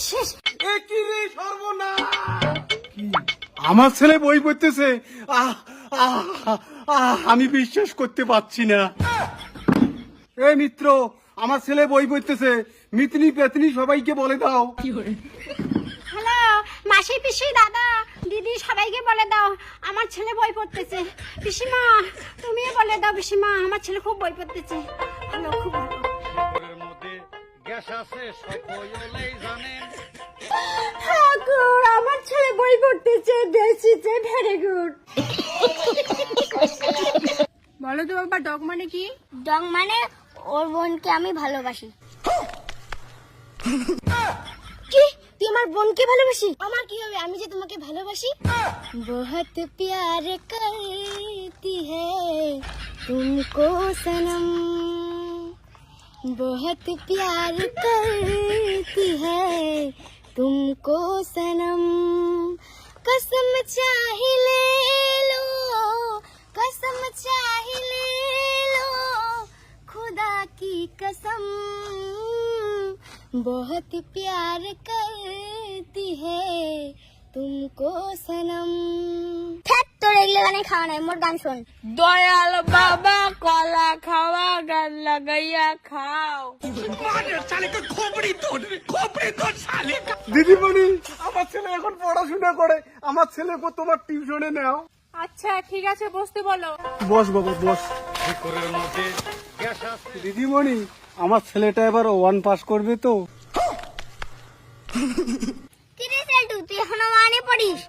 শেষ। কি রে সর্বনাশ! আমার ছেলে বই পড়তেছে। আমি বিশ্বাস করতে পারছি না। এই মিত্র, আমার ছেলে বই পড়তেছে। মিতনি পেতনি সবাইকে বলে দাও। হ্যালো মাসি, পিসি, দাদা, দিদি, সবাইকে বলে দাও আমার ছেলে বই পড়তেছে। পিসিমা তুমিও বলে দাও, পিসিমা আমার ছেলে খুব বই পড়তেছে। হ্যালো, খুব ভালো। ঠাকুর, আমার ছেলে বই পড়তেছে, বেশিছে, ভেরি গুড। বলো তো বাবা, ডগ মানে কি? ডং মানে ওর বোনকে আমি ভালোবাসি। কি? তুই আমার বোনকে ভালোবাসি? আমার কি হবে, আমি যে তোমাকে ভালোবাসি। বহুত প্যার করতি হ্যায় তুমকো সনম, बहुत प्यार करती है तुमको सनम, कसम चाहे ले लो, कसम चाहे ले लो, खुदा की कसम, बहुत प्यार करती है तुमको सनम। তোর এগুলো গানে খাওয়া নাই, মোর গান শোন। দয়াল বাবা কলা খাওয়া গান লাগাইয়া খাও। দিদিমণি, আমার ছেলে এখন পড়াশোনা করে। আমার ছেলেকে তোমার টিউশনে নাও। আচ্ছা ঠিক আছে, বসতে বলো। বস বাবা, বস। দিদিমণি, আমার ছেলেটা এবার 1 পাস করবে তো? কি রে সেলটু, তুই এখনো মানে পড়িস?